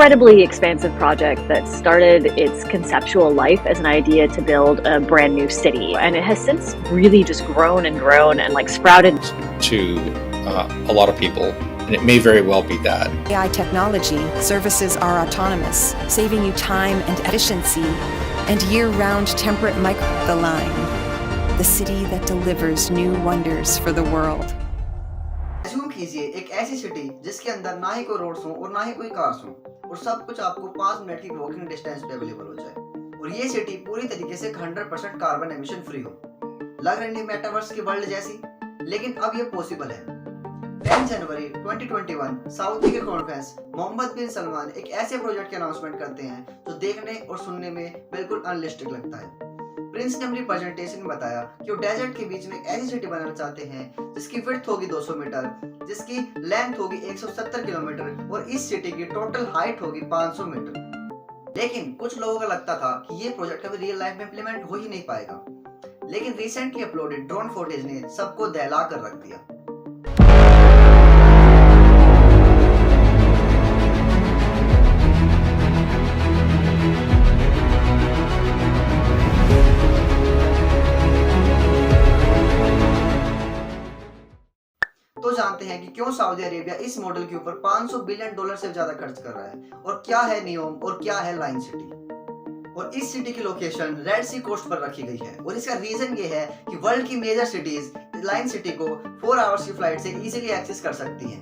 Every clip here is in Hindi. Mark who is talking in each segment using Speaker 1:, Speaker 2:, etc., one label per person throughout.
Speaker 1: incredibly expansive project that started its conceptual life as an idea to build a brand new city, and it has since really just grown and like sprouted
Speaker 2: to a lot of people, and it may very well be that.
Speaker 3: AI technology services are autonomous, saving you time and efficiency, and year-round temperate The Line, the city that delivers new wonders for the world.
Speaker 4: Assume कीजिए एक ऐसी सिटी जिसके अंदर ना ही कोई रोड्स हो और ना ही कोई कार्स हो, और सब कुछ आपको 5 मिनट की वॉकिंग डिस्टेंस पे अवेलेबल हो जाए, और ये सिटी पूरी तरीके से 100% कार्बन एमिशन फ्री हो। लग रही है मेटावर्स की वर्ल्ड जैसी, लेकिन अब ये पॉसिबल है। 10 जनवरी 2021 सऊदी के कॉन्फ्रेंस मोहम्मद बिन सलमान एक ऐसे प्रोजेक्ट की अनाउंसमेंट करते हैं जो देखने और सुनने में बिल्कुल अनरियलिस्टिक लगता है। प्रिंस ने अपनी प्रेजेंटेशन में बताया कि वो डेजर्ट के बीच में एक ऐसी सिटी बनाना चाहते हैं जिसकी विड्थ होगी 200 मीटर, जिसकी लेंथ होगी 170 किलोमीटर, और इस सिटी की टोटल हाइट होगी 500 मीटर। लेकिन कुछ लोगों को लगता था कि ये प्रोजेक्ट कभी रियल लाइफ में इंप्लीमेंट हो ही नहीं पाएगा, लेकिन रिसेंटली अपलोडेड ड्रोन फुटेज ने सबको दहला कर रख दिया। तो जानते हैं कि क्यों सऊदी अरेबिया इस मॉडल के ऊपर $500 बिलियन से ज्यादा खर्च कर रहा है, और क्या है नियोम और क्या है लाइन सिटी। और इस सिटी की लोकेशन रेड सी कोस्ट पर रखी गई है, और इसका रीजन ये है कि वर्ल्ड की मेजर सिटीज लाइन सिटी को 4 आवर्स की फ्लाइट से इजीली एक्सेस कर सकती हैं।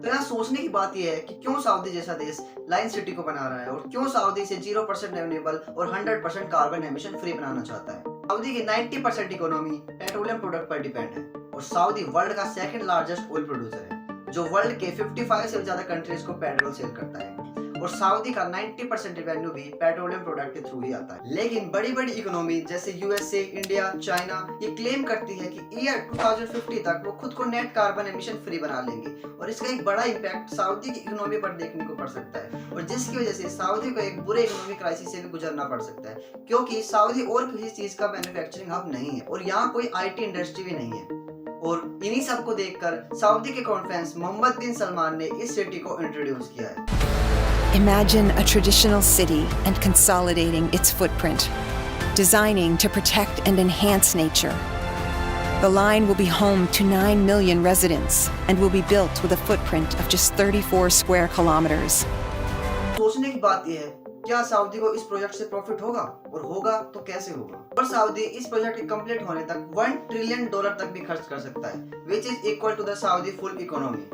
Speaker 4: तो यहाँ सोचने की बात यह है कि क्यों सऊदी जैसा देश लाइन सिटी को बना रहा है, और क्यों सऊदी से 0% रिन्यूएबल और 100% कार्बन एमिशन फ्री बनाना चाहता है। सऊदी की 90% इकोनॉमी पेट्रोलियम प्रोडक्ट पर डिपेंड है, और सऊदी वर्ल्ड का सेकंड लार्जेस्ट ऑयल प्रोड्यूसर है, जो वर्ल्ड के 55 से ज्यादा कंट्रीज को पेट्रोल सेल करता है, और सऊदी का 90% रेवेन्यू भी पेट्रोलियम प्रोडक्ट के थ्रू ही आता है। लेकिन बड़ी बड़ी इकोनॉमी जैसे यूएसए, इंडिया, चाइना ये क्लेम करती है कि ईयर 2050 तक वो खुद को नेट कार्बन एमिशन फ्री बना लेंगे, और इसका एक बड़ा इम्पैक्ट सऊदी की इकोनॉमी पर देखने को पड़ सकता है, और जिसकी वजह से सऊदी को एक बुरे इकोनॉमिक क्राइसिस से भी गुजरना पड़ सकता है, क्योंकि सऊदी और किसी चीज का मैन्युफैक्चरिंग हब नहीं है, और यहाँ कोई आईटी इंडस्ट्री भी नहीं है। और इन्हीं सब को देखकर सऊदी के कॉन्फ्रेंस मोहम्मद बिन सलमान ने इस सिटी को इंट्रोड्यूस किया है।
Speaker 3: Imagine a traditional city and consolidating its footprint, designing to protect and enhance nature. The Line will be home to 9 million residents and will be built with a footprint of just 34 square kilometers.
Speaker 4: सोचने की बात यह है, क्या सऊदी को इस प्रोजेक्ट से प्रॉफिट होगा, और होगा तो कैसे होगा। और सऊदी इस प्रोजेक्ट के कंप्लीट होने तक $1 ट्रिलियन तक भी खर्च कर सकता है, which is equal to the Saudi full economy.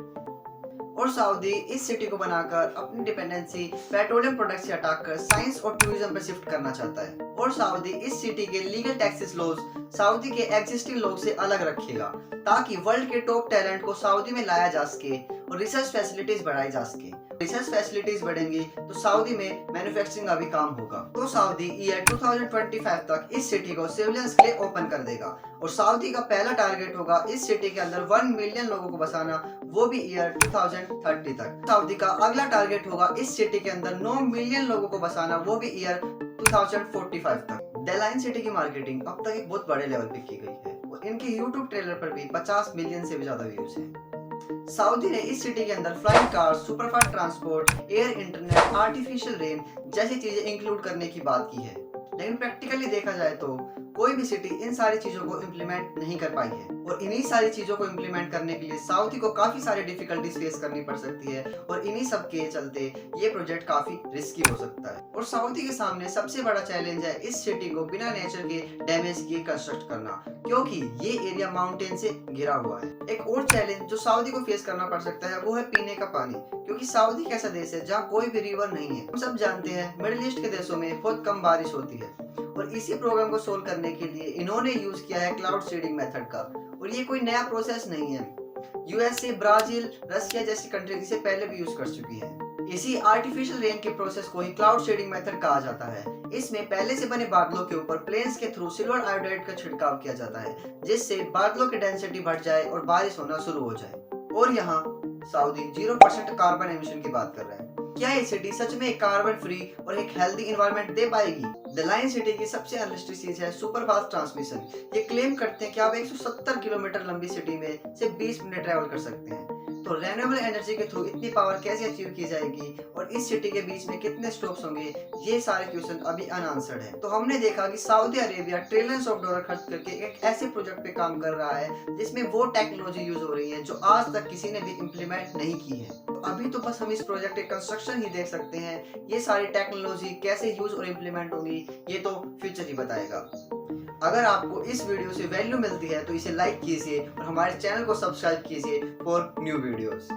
Speaker 4: और सऊदी इस सिटी को बनाकर अपनी डिपेंडेंसी पेट्रोलियम प्रोडक्ट से हटाकर साइंस और टूरिज्म पर शिफ्ट करना चाहता है। और सऊदी इस सिटी के लीगल टैक्सेस लॉज सऊदी के एग्जिस्टिंग लॉ से अलग रखेगा, ताकि वर्ल्ड के टॉप टैलेंट को सऊदी में लाया जा सके और रिसर्च फैसिलिटीज बढ़ाई जा सके। रिसर्च फैसिलिटीज बढ़ेंगी तो सऊदी में मैन्युफैक्चरिंग का भी काम होगा। तो सऊदी ईयर 2025 तक इस सिटी को सिविलियंस के लिए ओपन कर देगा, और सऊदी का पहला टारगेट होगा इस सिटी के अंदर 1 मिलियन लोगों को बसाना, वो भी ईयर 2030 तक। सऊदी का अगला टारगेट होगा इस सिटी के अंदर 9 मिलियन लोगों को बसाना, वो भी ईयर 2045 तक। द लाइन सिटी की मार्केटिंग अब तक एक बहुत बड़े लेवल पे की गई है, और इनके यूट्यूब ट्रेलर पर भी 50 मिलियन से भी ज्यादा व्यूज हैं। सऊदी ने इस सिटी के अंदर flying cars, superfast transport, air, internet, artificial rain जैसी चीजें इंक्लूड करने की बात की है, लेकिन प्रैक्टिकली देखा जाए तो कोई भी सिटी इन सारी चीजों को इम्प्लीमेंट नहीं कर पाई है, और इन्हीं सारी चीजों को इम्प्लीमेंट करने के लिए सऊदी को काफी सारी डिफिकल्टीज फेस करनी पड़ सकती है, और इन्हीं सब के चलते ये प्रोजेक्ट काफी रिस्की हो सकता है। और सऊदी के सामने सबसे बड़ा चैलेंज है इस सिटी को बिना नेचर के डैमेज किए कंस्ट्रक्ट करना, क्योंकि ये एरिया माउंटेन से घिरा हुआ है। एक और चैलेंज जो सऊदी को फेस करना पड़ सकता है वो है पीने का पानी, क्योंकि सऊदी एक ऐसा देश है जहाँ कोई भी रिवर नहीं है। हम सब जानते हैं मिडिल ईस्ट के देशों में बहुत कम बारिश होती है, और इसी प्रॉब्लम को सोल्व करने के लिए इन्होंने यूज किया है क्लाउड सीडिंग मेथड का, और ये कोई नया प्रोसेस नहीं है। यूएसए, ब्राजील, रशिया जैसी कंट्रीज इसे पहले भी यूज कर चुकी है। इसी आर्टिफिशियल रेन के प्रोसेस को ही क्लाउड सीडिंग मेथड कहा जाता है। इसमें पहले से बने बादलों के ऊपर प्लेन्स के थ्रू सिल्वर आयोडाइड का छिड़काव किया जाता है, जिससे बादलों की डेंसिटी बढ़ जाए और बारिश होना शुरू हो जाए। और यहाँ सऊदी 0% कार्बन एमिशन की बात कर रहे हैं। क्या ये सिटी सच में एक कार्बन फ्री और एक हेल्दी एनवायरनमेंट दे पाएगी? द लाइन सिटी की सबसे अनलिस्टेड चीज है सुपर फास्ट ट्रांसमिशन। ये क्लेम करते हैं कि आप 170 किलोमीटर लंबी सिटी में सिर्फ 20 मिनट ट्रैवल कर सकते हैं। तो रिन्यूएबल एनर्जी के थ्रू इतनी पावर कैसे अचीव की जाएगी और इस सिटी के बीच में कितने स्टॉप्स होंगे, ये सारे क्वेश्चन अभी अनआंसर्ड है। तो हमने देखा कि Saudi Arabia trillions of dollar खर्च करके एक ऐसे प्रोजेक्ट पे काम कर रहा है जिसमें वो टेक्नोलॉजी यूज हो रही है जो आज तक किसी ने भी इम्प्लीमेंट नहीं की है। तो अभी तो बस हम इस प्रोजेक्ट के कंस्ट्रक्शन ही देख सकते हैं, ये सारी टेक्नोलॉजी कैसे यूज और इम्प्लीमेंट होगी ये तो फ्यूचर ही बताएगा। अगर आपको इस वीडियो से वैल्यू मिलती है तो इसे लाइक कीजिए और हमारे चैनल को सब्सक्राइब कीजिए फॉर न्यू वीडियोस।